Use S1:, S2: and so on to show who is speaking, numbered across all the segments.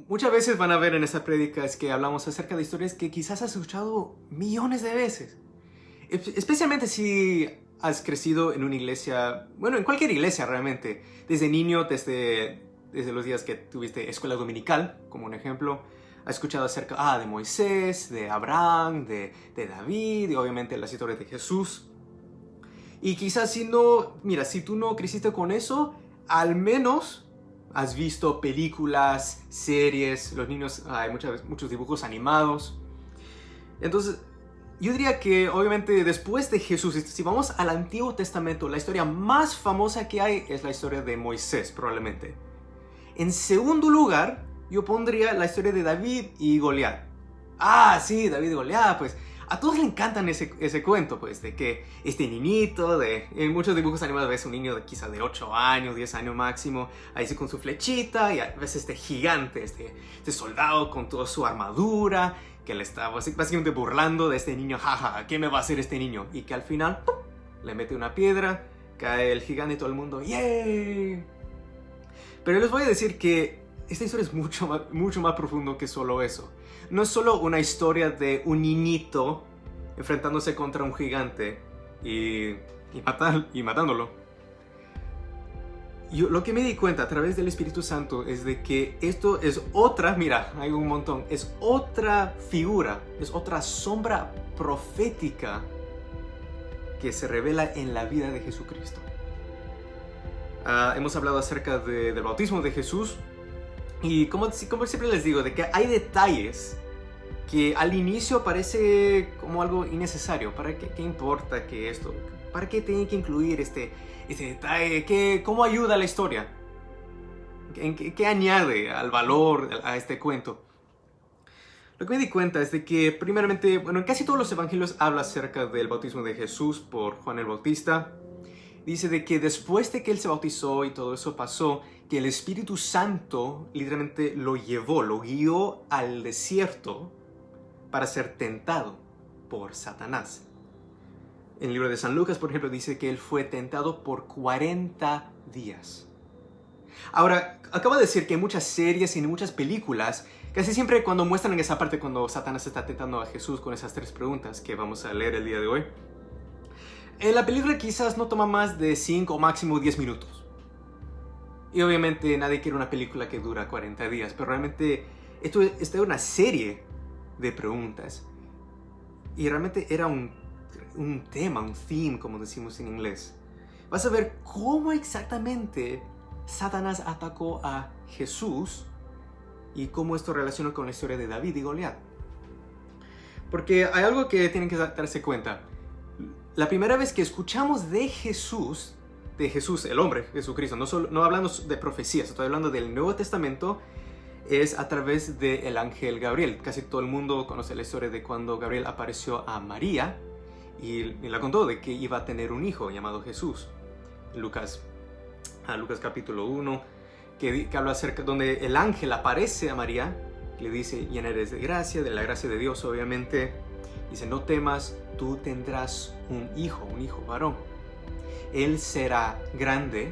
S1: Muchas veces van a ver en estas prédicas que hablamos acerca de historias que quizás has escuchado millones de veces. Especialmente si has crecido en una iglesia, bueno, en cualquier iglesia realmente. Desde niño, desde los días que tuviste escuela dominical, como un ejemplo. Has escuchado acerca de Moisés, de Abraham, de David y obviamente las historias de Jesús. Y quizás si tú no creciste con eso, al menos has visto películas, series, los niños, hay muchos dibujos animados. Entonces, yo diría que obviamente después de Jesús, si vamos al Antiguo Testamento, la historia más famosa que hay es la historia de Moisés, probablemente. En segundo lugar, yo pondría la historia de David y Goliat. Sí, David y Goliat, pues a todos le encantan ese cuento, pues, de que este niñito, en muchos dibujos animados ves un niño de quizás de 8 años, 10 años máximo, ahí sí con su flechita, y ves este gigante, este soldado con toda su armadura, que le está básicamente burlando de este niño, jaja, ¿qué me va a hacer este niño? Y que al final, ¡pum!, le mete una piedra, cae el gigante y todo el mundo, ¡yay! Pero les voy a decir que esta historia es mucho más profundo que solo eso. No es solo una historia de un niñito enfrentándose contra un gigante y matándolo. Lo que me di cuenta a través del Espíritu Santo es de que esto es otra, mira, hay un montón, es otra figura, es otra sombra profética que se revela en la vida de Jesucristo. Hemos hablado acerca del bautismo de Jesús. Y como siempre les digo, de que hay detalles que al inicio parece como algo innecesario. ¿Para qué importa que esto? ¿Para qué tiene que incluir este detalle? ¿Cómo ayuda a la historia? ¿Qué añade al valor a este cuento? Lo que me di cuenta es de que primeramente, bueno, en casi todos los evangelios habla acerca del bautismo de Jesús por Juan el Bautista. Dice de que después de que él se bautizó y todo eso pasó, que el Espíritu Santo literalmente lo guió al desierto para ser tentado por Satanás. En el libro de San Lucas, por ejemplo, dice que él fue tentado por 40 días. Ahora, acabo de decir que en muchas series y en muchas películas, casi siempre cuando muestran en esa parte cuando Satanás está tentando a Jesús con esas 3 preguntas que vamos a leer el día de hoy, en la película quizás no toma más de 5 o máximo 10 minutos. Y obviamente nadie quiere una película que dura 40 días, pero realmente esta es una serie de preguntas. Y realmente era un tema, un theme, como decimos en inglés. Vas a ver cómo exactamente Satanás atacó a Jesús y cómo esto relaciona con la historia de David y Goliat. Porque hay algo que tienen que darse cuenta. La primera vez que escuchamos de Jesús, el hombre, Jesucristo, no hablando de profecías, estoy hablando del Nuevo Testamento, es a través del ángel Gabriel. Casi todo el mundo conoce la historia de cuando Gabriel apareció a María y la contó de que iba a tener un hijo llamado Jesús. Lucas capítulo 1, que habla acerca donde el ángel aparece a María, le dice, llena eres de la gracia de Dios obviamente. Dice, no temas, tú tendrás un hijo varón. Él será grande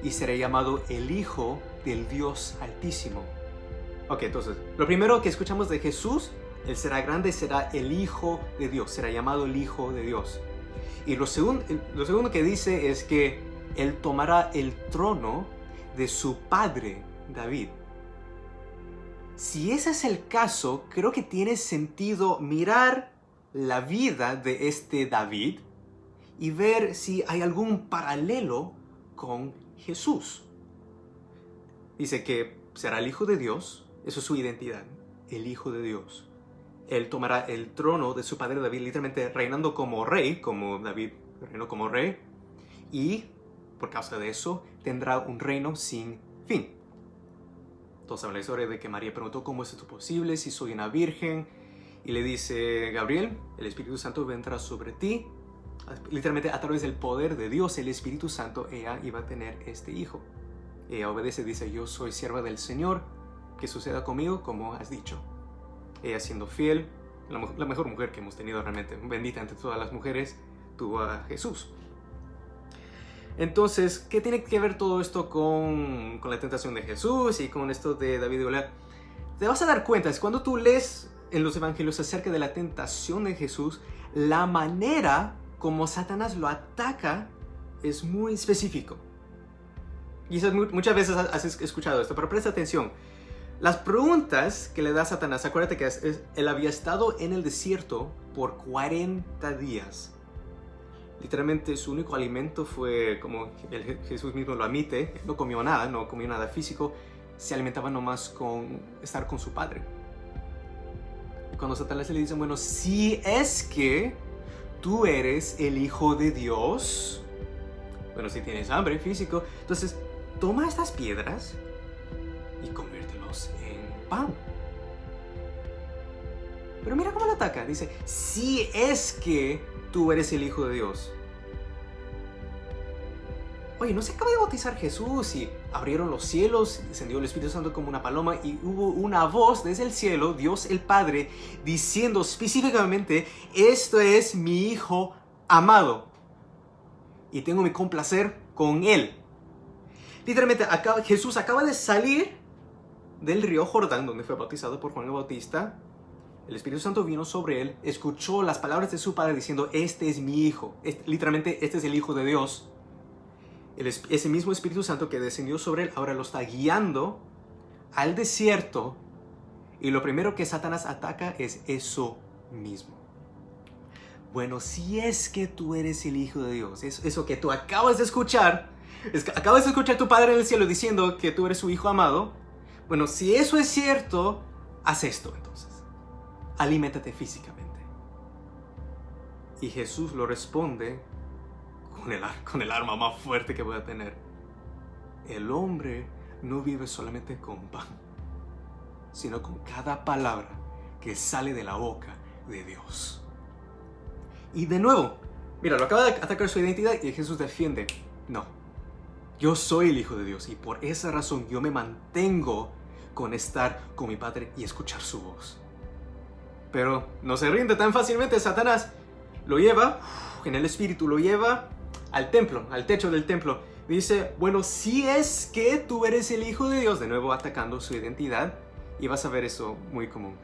S1: y será llamado el Hijo del Dios Altísimo. Ok, entonces, lo primero que escuchamos de Jesús, Él será grande, será el Hijo de Dios, será llamado el Hijo de Dios. Y lo segundo que dice es que Él tomará el trono de su padre David. Si ese es el caso, creo que tiene sentido mirar la vida de este David y ver si hay algún paralelo con Jesús. Dice que será el Hijo de Dios, eso es su identidad, el Hijo de Dios. Él tomará el trono de su padre David, literalmente reinando como rey, como David reinó como rey, y por causa de eso tendrá un reino sin fin. Todos saben la historia de que María preguntó cómo es esto posible, si soy una virgen, y le dice Gabriel, el Espíritu Santo vendrá sobre ti. Literalmente a través del poder de Dios, el Espíritu Santo, ella iba a tener este hijo. Ella obedece, dice, yo soy sierva del Señor, que suceda conmigo como has dicho. Ella siendo fiel, la mejor mujer que hemos tenido realmente, bendita entre todas las mujeres, tuvo a Jesús. Entonces, ¿qué tiene que ver todo esto con la tentación de Jesús y con esto de David y Goliat? te vas a dar cuenta, es cuando tú lees en los evangelios acerca de la tentación de Jesús, la manera como Satanás lo ataca es muy específico. Quizás muchas veces has escuchado esto, pero presta atención. Las preguntas que le da Satanás, acuérdate que él había estado en el desierto por 40 días. Literalmente su único alimento fue, como Jesús mismo lo admite, no comió nada físico, se alimentaba nomás con estar con su padre. Y cuando Satanás le dice, bueno, si es que tú eres el Hijo de Dios, bueno, si tienes hambre físico, entonces toma estas piedras y conviértelos en pan. Pero mira cómo lo ataca. Dice, si es que tú eres el Hijo de Dios. Oye, ¿no se acaba de bautizar Jesús y abrieron los cielos, descendió el Espíritu Santo como una paloma y hubo una voz desde el cielo, Dios el Padre, diciendo específicamente, esto es mi Hijo amado y tengo mi complacer con él? Literalmente, Jesús acaba de salir del río Jordán, donde fue bautizado por Juan el Bautista. El Espíritu Santo vino sobre él, escuchó las palabras de su Padre diciendo, este es mi Hijo. Literalmente, este es el Hijo de Dios. Ese mismo Espíritu Santo que descendió sobre él, ahora lo está guiando al desierto. Y lo primero que Satanás ataca es eso mismo. Bueno, si es que tú eres el Hijo de Dios, eso que tú acabas de escuchar, acabas de escuchar a tu Padre en el cielo diciendo que tú eres su Hijo amado. Bueno, si eso es cierto, haz esto entonces. Aliméntate físicamente. Y Jesús lo responde con el arma más fuerte que pueda tener. El hombre no vive solamente con pan, sino con cada palabra que sale de la boca de Dios. Y de nuevo, mira, lo acaba de atacar su identidad y Jesús defiende. No, yo soy el Hijo de Dios y por esa razón yo me mantengo con estar con mi Padre y escuchar su voz. Pero no se rinde tan fácilmente. Satanás lo lleva en el espíritu, lo lleva al templo, al techo del templo. Dice, bueno, si es que tú eres el Hijo de Dios, de nuevo atacando su identidad. Y vas a ver eso muy común.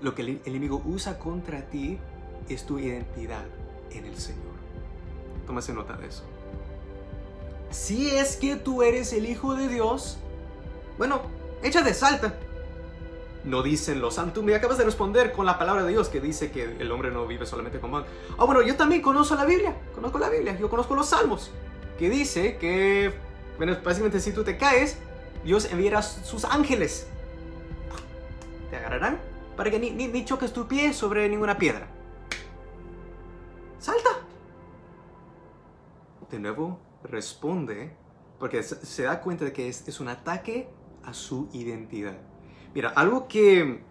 S1: Lo que el enemigo usa contra ti es tu identidad en el Señor. Tómase nota de eso. Si es que tú eres el Hijo de Dios, bueno, échate, salta. No dicen los santos. Tú me acabas de responder con la palabra de Dios que dice que el hombre no vive solamente con pan. Bueno, yo también conozco la Biblia. Yo conozco los salmos. Que dice que, bueno, básicamente si tú te caes, Dios enviará sus ángeles. Te agarrarán para que ni choques tu pie sobre ninguna piedra. Salta. De nuevo responde porque se da cuenta de que es un ataque a su identidad. Mira, algo que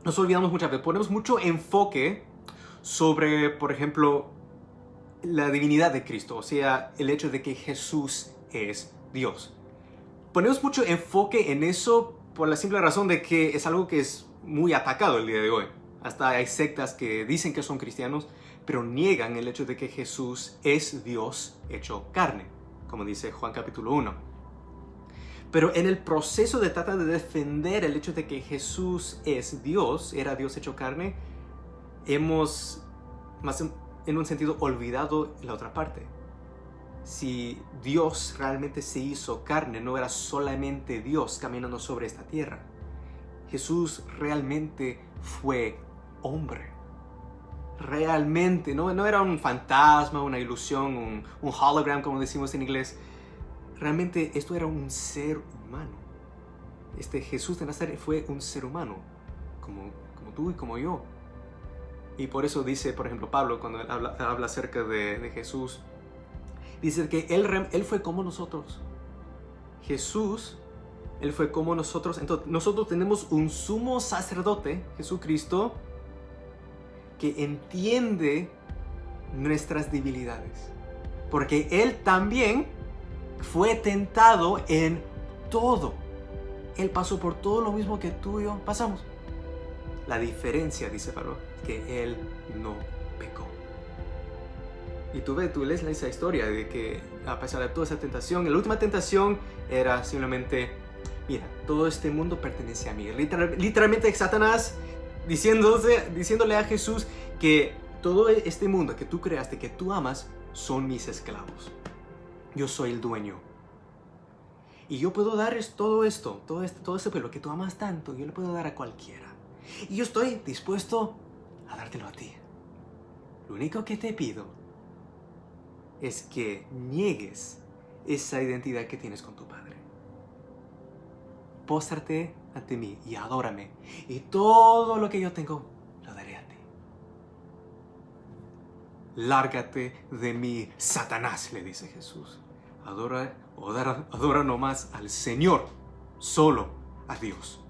S1: nos olvidamos muchas veces, ponemos mucho enfoque sobre, por ejemplo, la divinidad de Cristo, o sea, el hecho de que Jesús es Dios. Ponemos mucho enfoque en eso por la simple razón de que es algo que es muy atacado el día de hoy. Hasta hay sectas que dicen que son cristianos, pero niegan el hecho de que Jesús es Dios hecho carne, como dice Juan capítulo 1. Pero en el proceso de tratar de defender el hecho de que Jesús es Dios, era Dios hecho carne, hemos, más en un sentido, olvidado la otra parte. Si Dios realmente se hizo carne, no era solamente Dios caminando sobre esta tierra. Jesús realmente fue hombre. Realmente, no era un fantasma, una ilusión, un hologram, como decimos en inglés. Realmente esto era un ser humano. Jesús de Nazaret fue un ser humano, como tú y como yo. Y por eso dice, por ejemplo, Pablo, cuando él habla acerca de Jesús, dice que él fue como nosotros. Jesús, él fue como nosotros. Entonces, nosotros tenemos un sumo sacerdote, Jesucristo, que entiende nuestras debilidades. Porque él también fue tentado en todo. Él pasó por todo lo mismo que tú y yo pasamos. La diferencia, dice Pablo, es que él no pecó. Y tú lees esa historia de que a pesar de toda esa tentación, la última tentación era simplemente mira, todo este mundo pertenece a mí. Literalmente Satanás diciéndole a Jesús que todo este mundo que tú creaste, que tú amas, son mis esclavos. Yo soy el dueño. Y yo puedo dar todo ese pueblo que tú amas tanto, yo le puedo dar a cualquiera. Y yo estoy dispuesto a dártelo a ti. Lo único que te pido es que niegues esa identidad que tienes con tu Padre. Póstrate ante mí y adórame, y todo lo que yo tengo lo daré a ti. Lárgate de mí, Satanás, le dice Jesús. Adora nomás al Señor, solo a Dios.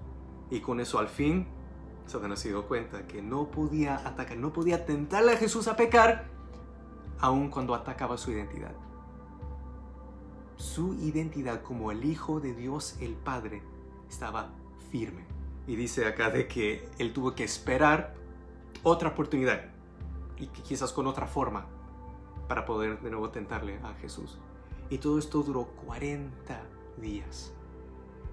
S1: Y con eso al fin, Satanás se dio cuenta que no podía atacar, no podía tentarle a Jesús a pecar, aun cuando atacaba su identidad. Su identidad como el Hijo de Dios el Padre estaba firme. Y dice acá de que él tuvo que esperar otra oportunidad, y que quizás con otra forma, para poder de nuevo tentarle a Jesús. Y todo esto duró 40 días.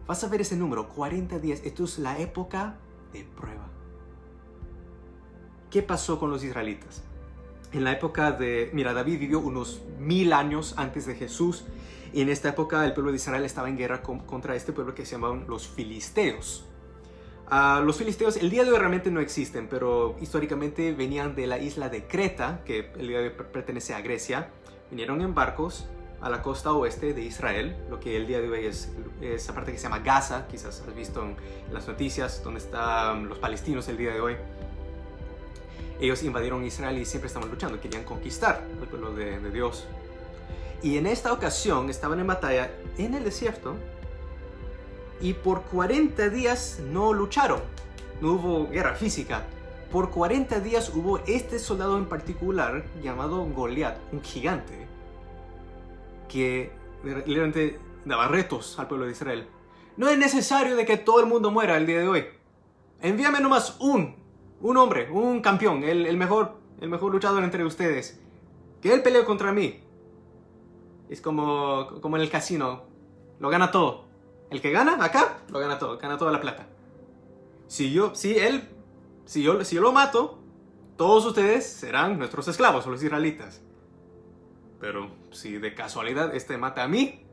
S1: Vas a ver ese número, 40 días. Esto es la época de prueba. ¿Qué pasó con los israelitas? En la época de... Mira, David vivió unos 1000 años antes de Jesús. Y en esta época el pueblo de Israel estaba en guerra contra este pueblo que se llamaban los filisteos. Los filisteos el día de hoy realmente no existen, pero históricamente venían de la isla de Creta, que el día de hoy pertenece a Grecia. Vinieron en barcos a la costa oeste de Israel, lo que el día de hoy es esa parte que se llama Gaza. Quizás has visto en las noticias donde están los palestinos el día de hoy. Ellos invadieron Israel y siempre estaban luchando, querían conquistar el pueblo de Dios. Y en esta ocasión estaban en batalla en el desierto y por 40 días no lucharon, no hubo guerra física. Por 40 días hubo este soldado en particular llamado Goliat, un gigante, que realmente daba retos al pueblo de Israel. No es necesario de que todo el mundo muera el día de hoy. Envíame nomás un hombre, un campeón, el mejor luchador entre ustedes. Que él pelee contra mí. Es como en el casino. Lo gana todo. El que gana acá, lo gana todo. Gana toda la plata. Si yo lo mato, todos ustedes serán nuestros esclavos, los israelitas. Pero si de casualidad mata a mí,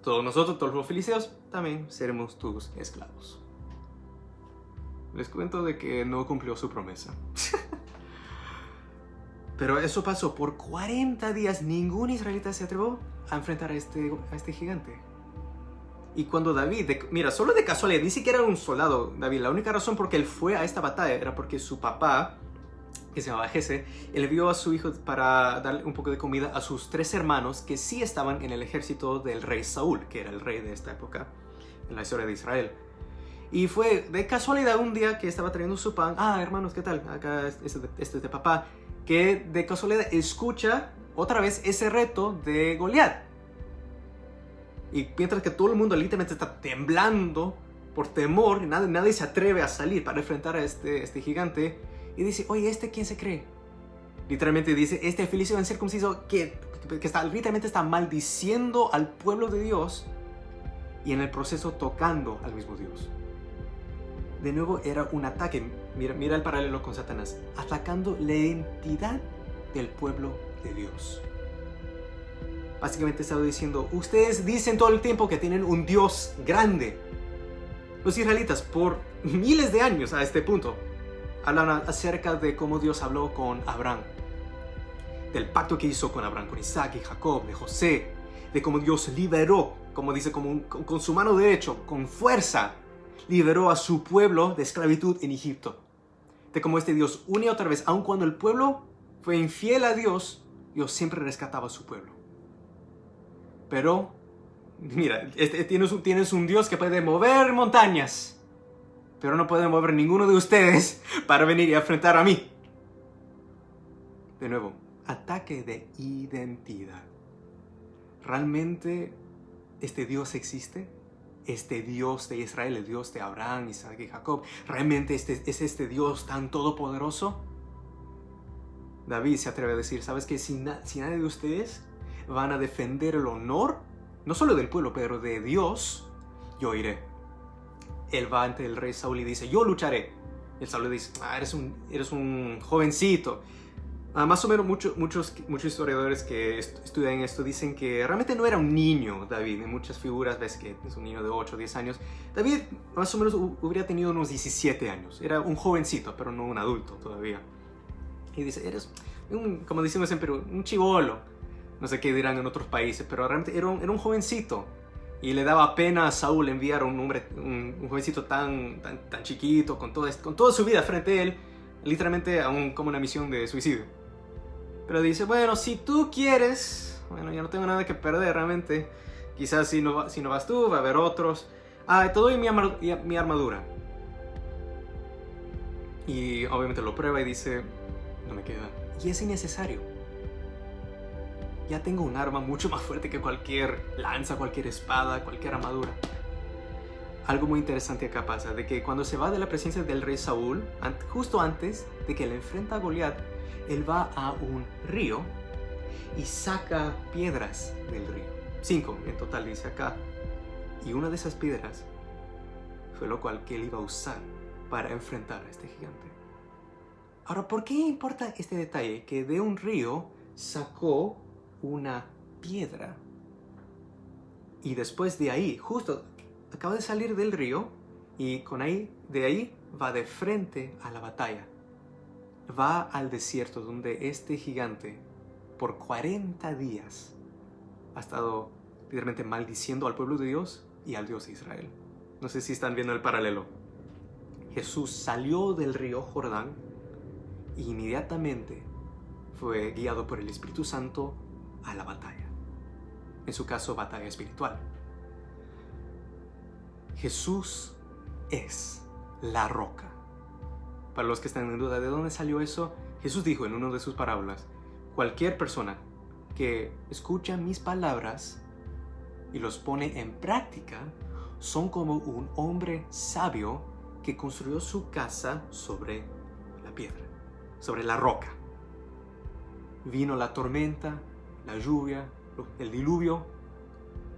S1: todos nosotros, todos los filisteos, también seremos tus esclavos. Les cuento de que no cumplió su promesa. Pero eso pasó por 40 días. Ningún israelita se atrevió a enfrentar a este gigante. Y cuando David, mira, solo de casualidad, ni siquiera era un soldado David. La única razón por que él fue a esta batalla era porque su papá, que se llamaba Jesse, él envió a su hijo para darle un poco de comida a sus 3 hermanos que sí estaban en el ejército del rey Saúl, que era el rey de esta época en la historia de Israel. Y fue de casualidad un día que estaba trayendo su pan. Hermanos, ¿qué tal? Acá este es de papá. Que de casualidad escucha otra vez ese reto de Goliat. Y mientras que todo el mundo literalmente está temblando por temor, nadie se atreve a salir para enfrentar a este gigante. Y dice, oye, ¿quién se cree? Literalmente dice, este filisteo incircunciso que literalmente está maldiciendo al pueblo de Dios y en el proceso tocando al mismo Dios. De nuevo era un ataque, mira el paralelo con Satanás, atacando la identidad del pueblo de Dios. Básicamente estaba diciendo, ustedes dicen todo el tiempo que tienen un Dios grande. Los israelitas por miles de años a este punto hablan acerca de cómo Dios habló con Abraham, del pacto que hizo con Abraham, con Isaac y Jacob, de José, de cómo Dios liberó, como dice, con su mano derecha, con fuerza, liberó a su pueblo de esclavitud en Egipto. De cómo este Dios una y otra vez, aun cuando el pueblo fue infiel a Dios, Dios siempre rescataba a su pueblo. Pero, mira, tienes un Dios que puede mover montañas, pero no puede mover ninguno de ustedes para venir y enfrentar a mí. De nuevo, ataque de identidad. ¿Realmente este Dios existe? Este Dios de Israel, el Dios de Abraham, Isaac y Jacob, ¿realmente es este Dios tan todopoderoso? David se atreve a decir, ¿sabes qué? Si nadie de ustedes van a defender el honor, no solo del pueblo, pero de Dios, yo iré. Él va ante el rey Saúl y dice, yo lucharé. El Saúl le dice, eres un jovencito. Más o menos muchos historiadores que estudian esto dicen que realmente no era un niño David. En muchas figuras ves que es un niño de 8 o 10 años. David más o menos hubiera tenido unos 17 años. Era un jovencito, pero no un adulto todavía. Y dice, como decimos siempre, un chibolo. No sé qué dirán en otros países, pero realmente era un jovencito. Y le daba pena a Saúl enviar un jovencito tan chiquito, con toda su vida frente a él, literalmente como una misión de suicidio. Pero dice, bueno, si tú quieres, bueno, ya no tengo nada que perder realmente. Quizás si no vas tú, va a haber otros. Te doy mi armadura. Y obviamente lo prueba y dice, no me queda. Y es innecesario. Ya tengo un arma mucho más fuerte que cualquier lanza, cualquier espada, cualquier armadura. Algo muy interesante acá pasa, de que cuando se va de la presencia del rey Saúl, justo antes de que le enfrenta a Goliat, él va a un río y saca piedras del río. 5 en total dice acá. Y una de esas piedras fue lo cual que él iba a usar para enfrentar a este gigante. Ahora, ¿por qué importa este detalle? Que de un río sacó una piedra. Y después de ahí, justo acaba de salir del río y de ahí va de frente a la batalla. Va al desierto donde este gigante por 40 días ha estado literalmente maldiciendo al pueblo de Dios y al Dios de Israel. No sé si están viendo el paralelo. Jesús salió del río Jordán e inmediatamente fue guiado por el Espíritu Santo a la batalla. En su caso, batalla espiritual. Jesús es la roca. Para los que están en duda de dónde salió eso, Jesús dijo en una de sus parábolas, cualquier persona que escucha mis palabras y los pone en práctica, son como un hombre sabio que construyó su casa sobre la piedra, sobre la roca. Vino la tormenta, la lluvia, el diluvio,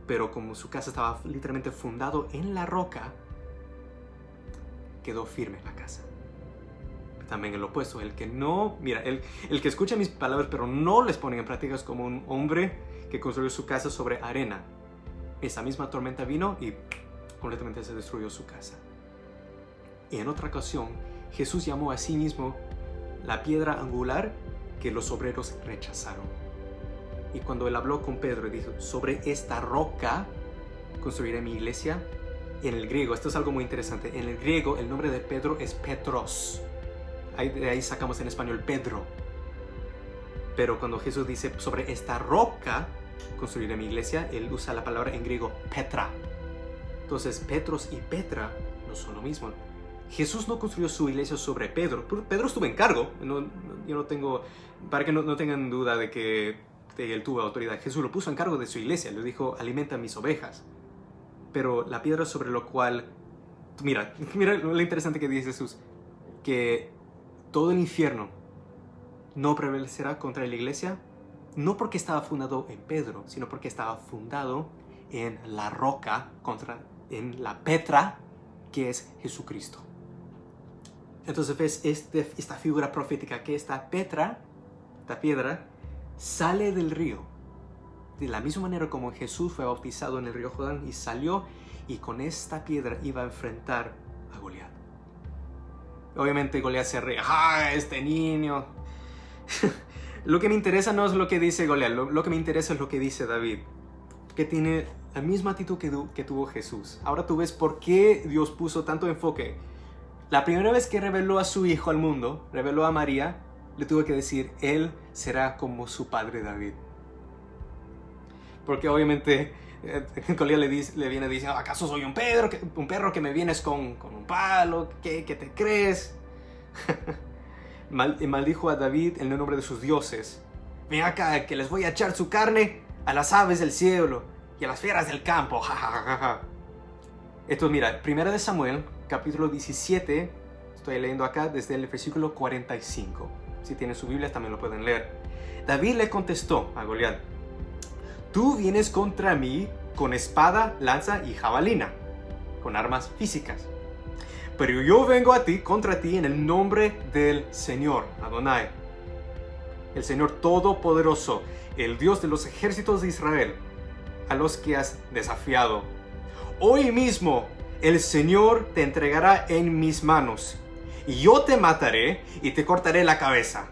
S1: pero como su casa estaba literalmente fundado en la roca, quedó firme la casa. También el opuesto, el que escucha mis palabras pero no les pone en práctica es como un hombre que construyó su casa sobre arena. Esa misma tormenta vino y completamente se destruyó su casa. Y en otra ocasión, Jesús llamó a sí mismo la piedra angular que los obreros rechazaron. Y cuando él habló con Pedro y dijo, sobre esta roca construiré mi iglesia, en el griego, esto es algo muy interesante, en el griego el nombre de Pedro es Petros. De ahí sacamos en español Pedro. Pero cuando Jesús dice sobre esta roca construiré mi iglesia, él usa la palabra en griego Petra. Entonces Petros y Petra no son lo mismo. Jesús no construyó su iglesia sobre Pedro. Pedro estuvo en cargo. Yo no tengo, para que no tengan duda de que él tuvo autoridad. Jesús lo puso en cargo de su iglesia. Le dijo, alimenta mis ovejas. Pero la piedra sobre lo cual, mira lo interesante que dice Jesús, que todo el infierno no prevalecerá contra la iglesia, no porque estaba fundado en Pedro, sino porque estaba fundado en la roca, en la Petra, que es Jesucristo. Entonces ves esta figura profética, que esta piedra, sale del río. De la misma manera como Jesús fue bautizado en el río Jordán y salió, y con esta piedra iba a enfrentar a Goliat. Obviamente Goliat se ríe. Este niño! Lo que me interesa no es lo que dice Goliat, lo que me interesa es lo que dice David, que tiene la misma actitud que tuvo Jesús. Ahora tú ves por qué Dios puso tanto enfoque. La primera vez que reveló a su hijo al mundo, reveló a María, le tuvo que decir, él será como su padre David. Porque obviamente Goliat le viene diciendo, ¿acaso soy un perro que me vienes con un palo? ¿Qué te crees? Maldijo a David en el nombre de sus dioses. Ven acá, que les voy a echar su carne a las aves del cielo y a las fieras del campo. Esto, mira, 1 Samuel, capítulo 17, estoy leyendo acá desde el versículo 45. Si tienen su Biblia también lo pueden leer. David le contestó a Goliat, tú vienes contra mí con espada, lanza y jabalina, con armas físicas. Pero yo vengo a ti, contra ti, en el nombre del Señor, Adonai, el Señor Todopoderoso, el Dios de los ejércitos de Israel, a los que has desafiado. Hoy mismo el Señor te entregará en mis manos, y yo te mataré y te cortaré la cabeza.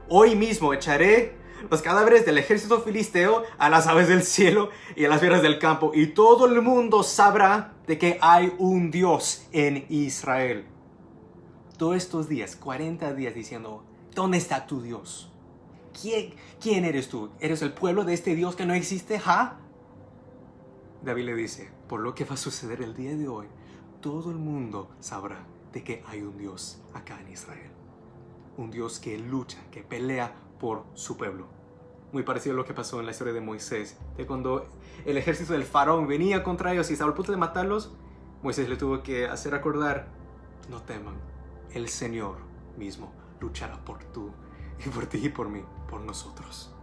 S1: Hoy mismo echaré los cadáveres del ejército filisteo a las aves del cielo y a las fieras del campo, y todo el mundo sabrá de que hay un Dios en Israel. Todos estos días, 40 días diciendo, ¿dónde está tu Dios? ¿Quién eres tú? ¿Eres el pueblo de este Dios que no existe? ¿Ja? David le dice, por lo que va a suceder el día de hoy, todo el mundo sabrá de que hay un Dios acá en Israel. Un Dios que lucha, que pelea por su pueblo. Muy parecido a lo que pasó en la historia de Moisés, de cuando el ejército del faraón venía contra ellos y estaba al punto de matarlos, Moisés le tuvo que hacer recordar, no teman, el Señor mismo luchará por ti y por mí, por nosotros.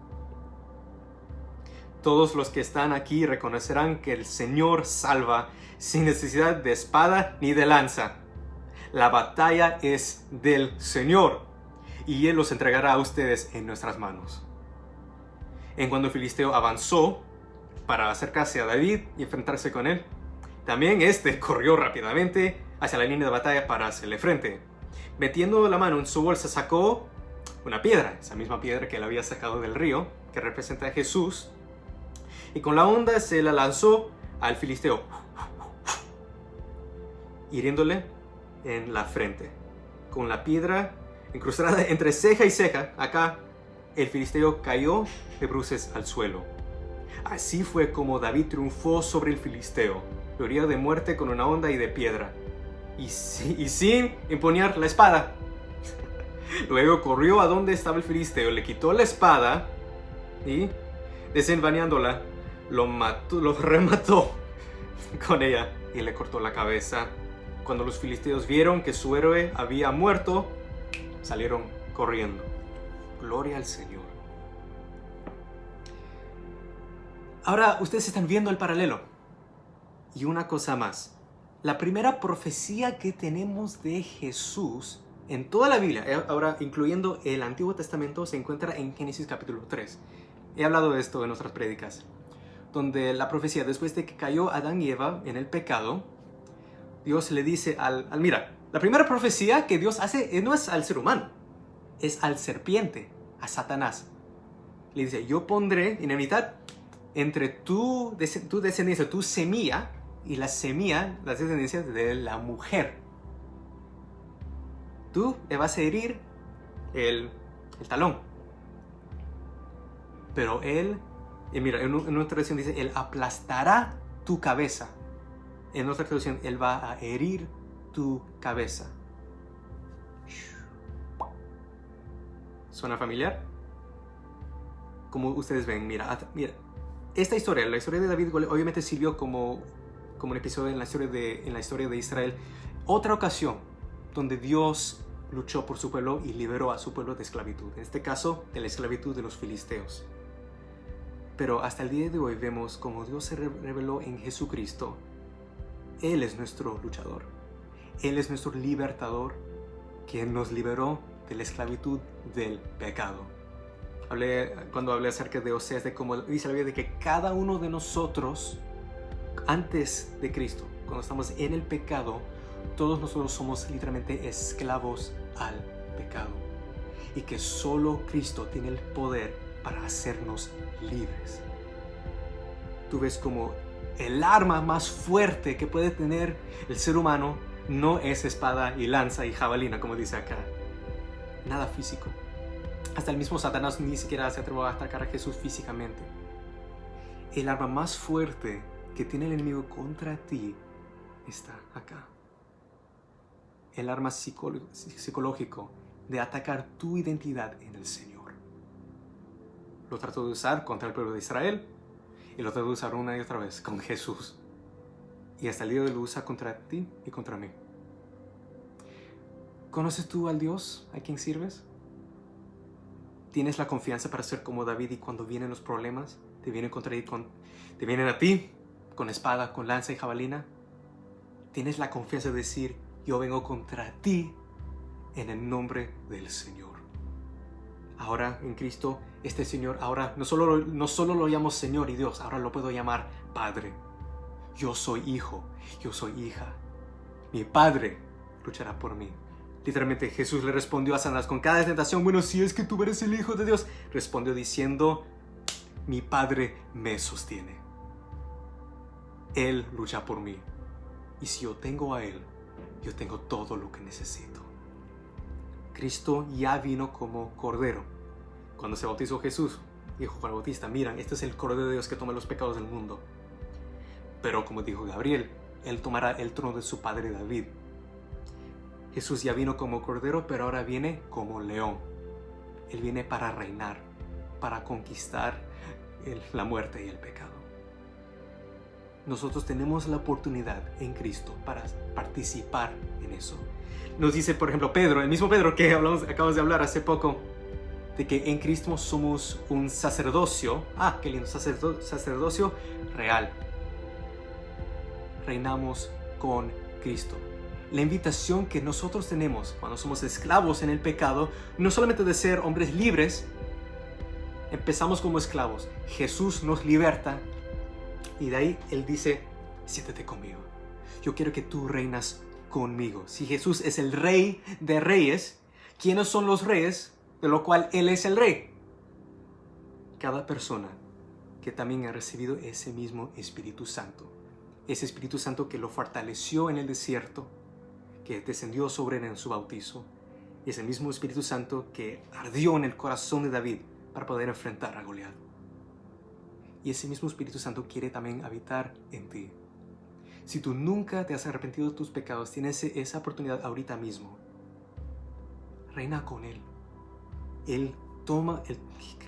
S1: Todos los que están aquí reconocerán que el Señor salva sin necesidad de espada ni de lanza. La batalla es del Señor y Él los entregará a ustedes en nuestras manos. En cuando el filisteo avanzó para acercarse a David y enfrentarse con él, también este corrió rápidamente hacia la línea de batalla para hacerle frente. Metiendo la mano en su bolsa sacó una piedra, esa misma piedra que él había sacado del río, que representa a Jesús, y con la onda se la lanzó al filisteo, hiriéndole en la frente. Con la piedra incrustada entre ceja y ceja, acá, el filisteo cayó de bruces al suelo. Así fue como David triunfó sobre el filisteo, lo hirió de muerte con una onda y de piedra, y sin empuñar la espada. Luego corrió a donde estaba el filisteo, le quitó la espada y, desenvainándola, lo remató con ella y le cortó la cabeza. Cuando los filisteos vieron que su héroe había muerto, salieron corriendo. Gloria al Señor. Ahora ustedes están viendo el paralelo. Y una cosa más. La primera profecía que tenemos de Jesús en toda la Biblia, ahora incluyendo el Antiguo Testamento, se encuentra en Génesis capítulo 3. He hablado de esto en otras prédicas, donde la profecía, después de que cayó Adán y Eva en el pecado, Dios le dice mira, la primera profecía que Dios hace no es al ser humano, es al serpiente, a Satanás. Le dice, yo pondré enemistad entre tu descendencia, tu semilla, y la semilla, las descendencias de la mujer. Tú le vas a herir el talón. Pero él, mira, en una traducción dice, él aplastará tu cabeza. En otra traducción, él va a herir tu cabeza. ¿Suena familiar? Como ustedes ven, mira, esta historia, la historia de David, obviamente sirvió como un episodio en la historia de Israel. Otra ocasión donde Dios luchó por su pueblo y liberó a su pueblo de esclavitud. En este caso, de la esclavitud de los filisteos. Pero hasta el día de hoy vemos cómo Dios se reveló en Jesucristo. Él es nuestro luchador. Él es nuestro libertador, que nos liberó de la esclavitud del pecado. Cuando hablé acerca de Oseas, de cómo dice la Biblia, de que cada uno de nosotros, antes de Cristo, cuando estamos en el pecado, todos nosotros somos literalmente esclavos al pecado. Y que solo Cristo tiene el poder para hacernos libres. Tú ves como el arma más fuerte que puede tener el ser humano no es espada y lanza y jabalina, como dice acá. Nada físico. Hasta el mismo Satanás ni siquiera se atrevió a atacar a Jesús físicamente. El arma más fuerte que tiene el enemigo contra ti está acá. El arma psicológico de atacar tu identidad en el Señor. Lo trató de usar contra el pueblo de Israel y lo trató de usar una y otra vez con Jesús. Y hasta el día de hoy lo usa contra ti y contra mí. ¿Conoces tú al Dios a quien sirves? ¿Tienes la confianza para ser como David y cuando vienen los problemas, te vienen a ti con espada, con lanza y jabalina? tienes la confianza de decir, yo vengo contra ti en el nombre del Señor. Ahora en Cristo, este Señor, ahora no solo lo llamo Señor y Dios, ahora lo puedo llamar Padre. Yo soy hijo, yo soy hija. Mi Padre luchará por mí. Literalmente Jesús le respondió a Satanás con cada tentación, bueno, si es que tú eres el Hijo de Dios, respondió diciendo, mi Padre me sostiene. Él lucha por mí. Y si yo tengo a Él, yo tengo todo lo que necesito. Cristo ya vino como Cordero. Cuando se bautizó Jesús, dijo Juan Bautista, miren, este es el Cordero de Dios que toma los pecados del mundo. Pero como dijo Gabriel, Él tomará el trono de su padre David. Jesús ya vino como Cordero, pero ahora viene como León. Él viene para reinar, para conquistar la muerte y el pecado. Nosotros tenemos la oportunidad en Cristo para participar en eso. Nos dice, por ejemplo, Pedro, el mismo Pedro que acabamos de hablar hace poco, de que en Cristo somos un sacerdocio. Qué lindo, sacerdocio real. Reinamos con Cristo. La invitación que nosotros tenemos cuando somos esclavos en el pecado, no solamente de ser hombres libres, empezamos como esclavos. Jesús nos liberta y de ahí Él dice, siéntate conmigo. Yo quiero que tú reinas conmigo. Si Jesús es el Rey de Reyes, ¿quiénes son los reyes? De lo cual Él es el Rey. Cada persona que también ha recibido ese mismo Espíritu Santo. Ese Espíritu Santo que lo fortaleció en el desierto, que descendió sobre él en su bautizo. Y ese mismo Espíritu Santo que ardió en el corazón de David para poder enfrentar a Goliat. Y ese mismo Espíritu Santo quiere también habitar en ti. Si tú nunca te has arrepentido de tus pecados, tienes esa oportunidad ahorita mismo. Reina con Él.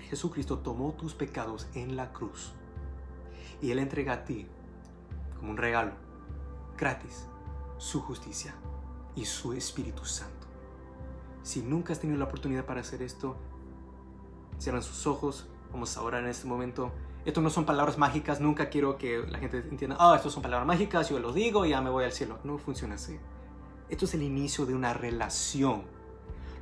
S1: Jesucristo tomó tus pecados en la cruz. Y Él entrega a ti, como un regalo, gratis, su justicia y su Espíritu Santo. Si nunca has tenido la oportunidad para hacer esto, cierran sus ojos. Vamos a orar en este momento. Esto no son palabras mágicas. Nunca quiero que la gente entienda, estas son palabras mágicas, yo lo digo y ya me voy al cielo. No funciona así. Esto es el inicio de una relación.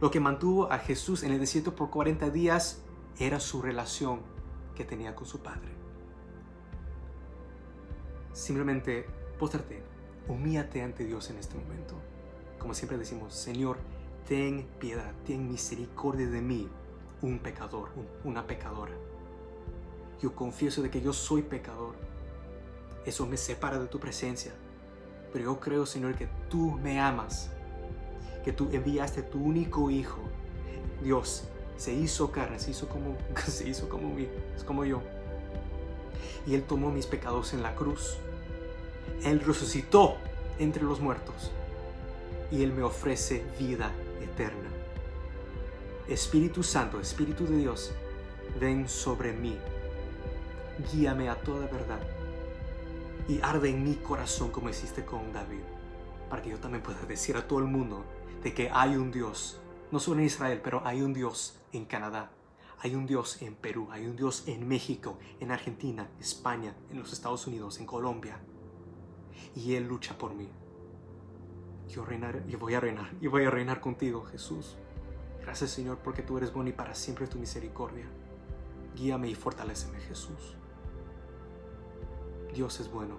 S1: Lo que mantuvo a Jesús en el desierto por 40 días era su relación que tenía con su Padre. Simplemente póstrate, humíllate ante Dios en este momento. Como siempre decimos, Señor, ten piedad, ten misericordia de mí, un pecador, una pecadora. Yo confieso de que yo soy pecador. Eso me separa de tu presencia. Pero yo creo, Señor, que tú me amas, que tú enviaste a tu único Hijo. Dios se hizo carne, se hizo como yo. Y Él tomó mis pecados en la cruz. Él resucitó entre los muertos. Y Él me ofrece vida eterna. Espíritu Santo, Espíritu de Dios, ven sobre mí. Guíame a toda verdad. Y arde en mi corazón como hiciste con David. Para que yo también pueda decir a todo el mundo de que hay un Dios. No solo en Israel, pero hay un Dios en Canadá. Hay un Dios en Perú. Hay un Dios en México, en Argentina, España, en los Estados Unidos, en Colombia. Y Él lucha por mí. Yo voy a reinar contigo, Jesús. Gracias, Señor, porque tú eres bueno y para siempre es tu misericordia. Guíame y fortaléceme, Jesús. Dios es bueno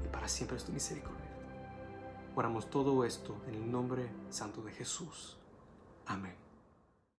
S1: y para siempre es tu misericordia. Oramos todo esto en el nombre santo de Jesús.